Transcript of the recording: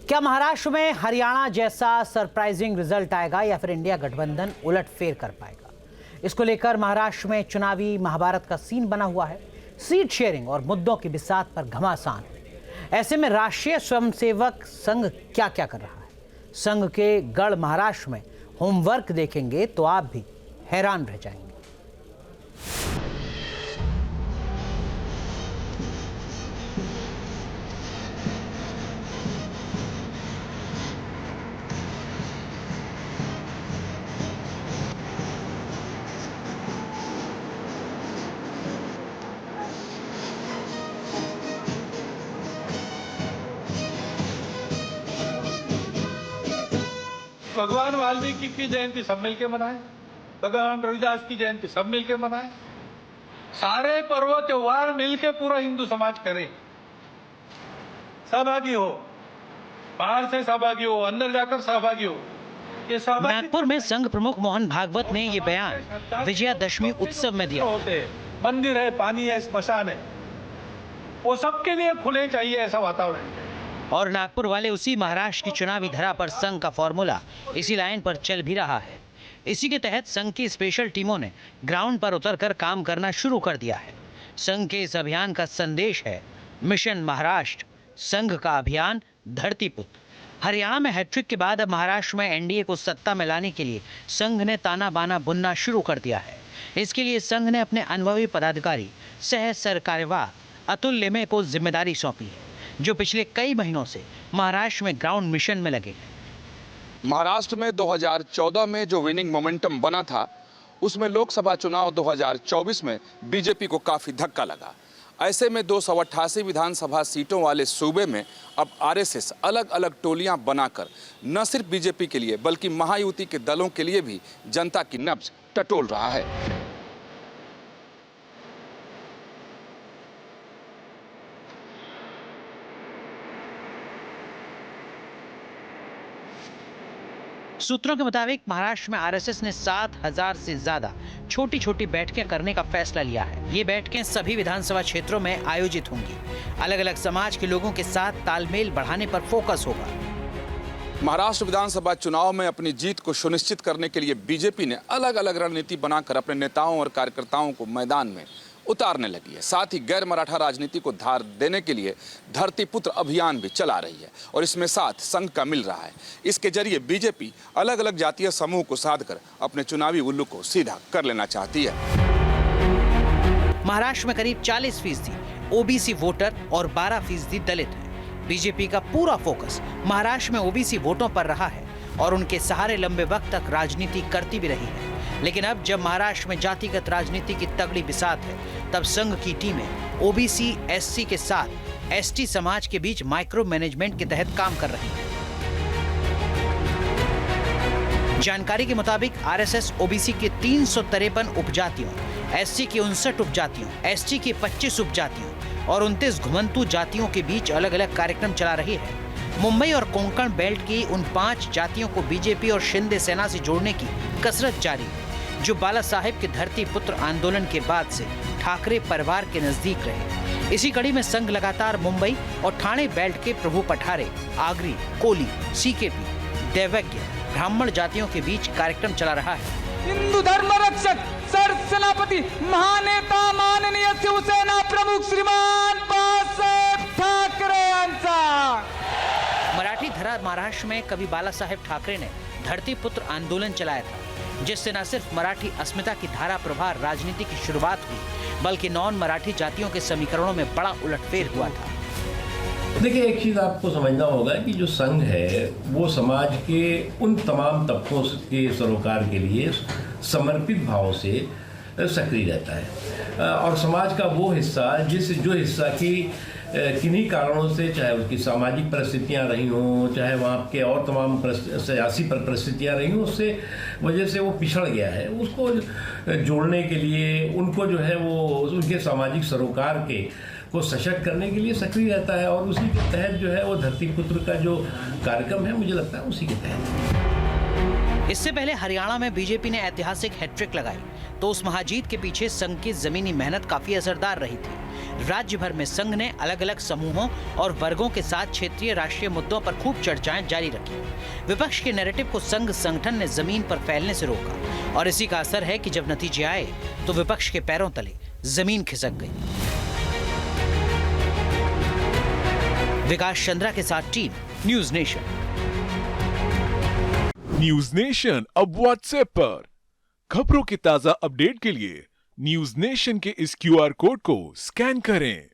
क्या महाराष्ट्र में हरियाणा जैसा सरप्राइजिंग रिजल्ट आएगा या फिर इंडिया गठबंधन उलटफेर कर पाएगा? इसको लेकर महाराष्ट्र में चुनावी महाभारत का सीन बना हुआ है। सीट शेयरिंग और मुद्दों की बिसात पर घमासान। ऐसे में राष्ट्रीय स्वयंसेवक संघ क्या क्या कर रहा है? संघ के गढ़ महाराष्ट्र में होमवर्क देखेंगे तो आप भी हैरान रह जाएंगे। भगवान वाल्मीकि की जयंती सब मिलके मनाएं, भगवान रविदास की जयंती सब मिलके मनाएं। सारे पर्व त्योहार मिलके पूरा हिंदू समाज करे, सहभागी हो, बाहर से सहभागी हो, अंदर जाकर सहभागी हो। ये नागपुर में संघ प्रमुख मोहन भागवत ने ये बयान विजयादशमी उत्सव में दिया। मंदिर है, पानी है, स्मशान है, वो सबके लिए खुले चाहिए ऐसा वातावरण। और नागपुर वाले उसी महाराष्ट्र की चुनावी धरा पर संघ का फॉर्मूला इसी लाइन पर चल भी रहा है। इसी के तहत संघ की स्पेशल टीमों ने ग्राउंड पर उतरकर काम करना शुरू कर दिया है। संघ के इस अभियान का संदेश है मिशन महाराष्ट्र, संघ का अभियान धरती पुत्र। हरियाणा में हैट्रिक के बाद अब महाराष्ट्र में एनडीए को सत्ता में लाने के लिए संघ ने ताना बाना बुनना शुरू कर दिया है। इसके लिए संघ ने अपने अनुभवी पदाधिकारी सह सरकार्यवाह अतुल लिमे को जिम्मेदारी सौंपी है, जो पिछले कई महीनों से महाराष्ट्र में ग्राउंड मिशन में लगे हैं। महाराष्ट्र में 2014 में जो विनिंग मोमेंटम बना था, उसमें लोकसभा चुनाव 2024 में बीजेपी को काफी धक्का लगा। ऐसे में 288 विधानसभा सीटों वाले सूबे में अब आरएसएस अलग अलग टोलियां बनाकर न सिर्फ बीजेपी के लिए बल्कि महायुति के दलों के लिए भी जनता की नब्ज टटोल रहा है। सूत्रों के मुताबिक महाराष्ट्र में आरएसएस ने 7,000 से ज्यादा छोटी छोटी बैठकें करने का फैसला लिया है। ये बैठकें सभी विधानसभा क्षेत्रों में आयोजित होंगी। अलग अलग समाज के लोगों के साथ तालमेल बढ़ाने पर फोकस होगा। महाराष्ट्र विधानसभा चुनाव में अपनी जीत को सुनिश्चित करने के लिए बीजेपी ने अलग अलग रणनीति बनाकर अपने नेताओं और कार्यकर्ताओं को मैदान में उतारने लगी है। साथ ही गैर मराठा राजनीति को धार देने के लिए धरती पुत्र अभियान भी चला रही है और इसमें साथ संघ का मिल रहा है। इसके जरिए बीजेपी अलग अलग जातीय समूह को साध कर अपने चुनावी उल्लू को सीधा कर लेना चाहती है। महाराष्ट्र में करीब 40% ओबीसी वोटर और 12% दलित हैं। बीजेपी का पूरा फोकस महाराष्ट्र में ओबीसी वोटों पर रहा है और उनके सहारे लंबे वक्त तक राजनीति करती भी रही है। लेकिन अब जब महाराष्ट्र में जातिगत राजनीति की तगड़ी बिसात है, तब संघ की टीमें ओबीसी, एससी के साथ एसटी समाज के बीच माइक्रो मैनेजमेंट के तहत काम कर रही है। जानकारी के मुताबिक आरएसएस ओबीसी के 353 उपजातियों, एससी की 59 उपजातियों, एसटी की 25 उपजातियों और 29 घुमंतू जातियों के बीच अलग अलग कार्यक्रम चला रही है। मुंबई और कोंकण बेल्ट की उन 5 जातियों को बीजेपी और शिंदे सेना से जोड़ने की कसरत जारी है, जो बाला साहेब के धरती पुत्र आंदोलन के बाद से ठाकरे परिवार के नजदीक रहे। इसी कड़ी में संघ लगातार मुंबई और ठाणे बेल्ट के प्रभु पठारे, आगरी, कोली, सीकेपी, दैवज्ञ, ब्राह्मण जातियों के बीच कार्यक्रम चला रहा है। हिंदू धर्म रक्षक सर सेनापति महानेता माननीय शिवसेना प्रमुख श्रीमान बाळासाहेब ठाकरे यांचा मराठी धरा महाराष्ट्र में कभी बाला साहेब ठाकरे ने धरती पुत्र आंदोलन चलाया था, जिससे न सिर्फ मराठी अस्मिता की धारा प्रभार राजनीति की शुरुआत हुई, बल्कि नॉन मराठी जातियों के समीकरणों में बड़ा उलटफेर हुआ था। देखिए, एक चीज़ आपको समझना होगा कि जो संघ है वो समाज के उन तमाम तबकों के सरोकार के लिए समर्पित भाव से सक्रिय रहता है और समाज का वो हिस्सा जो हिस्सा की किन्हीं कारणों से, चाहे उसकी सामाजिक परिस्थितियां रही हों, चाहे वहाँ के और तमाम सियासी परिस्थितियां रही हों, उससे वजह से वो पिछड़ गया है, उसको जोड़ने के लिए, उनको जो है वो उनके सामाजिक सरोकार के को सशक्त करने के लिए सक्रिय रहता है और उसी के तहत जो है वो धरती पुत्र का जो कार्यक्रम है, मुझे लगता है उसी के तहत। इससे पहले हरियाणा में बीजेपी ने ऐतिहासिक हैट्रिक लगाई। तो उस महाजीत के पीछे संघ की जमीनी मेहनत काफी असरदार रही थी। राज्य भर में संघ ने अलग अलग समूहों और वर्गों के साथ क्षेत्रीय राष्ट्रीय मुद्दों पर खूब चर्चाएं जारी रखी। विपक्ष के नैरेटिव को संघ संगठन ने जमीन पर फैलने से रोका और इसी का असर है कि जब नतीजे आए तो विपक्ष के पैरों तले जमीन खिसक गई। विकास चंद्रा के साथ team news nation. News nation अब व्हाट्सएप पर खबरों के ताजा अपडेट के लिए न्यूज नेशन के इस QR कोड को स्कैन करें।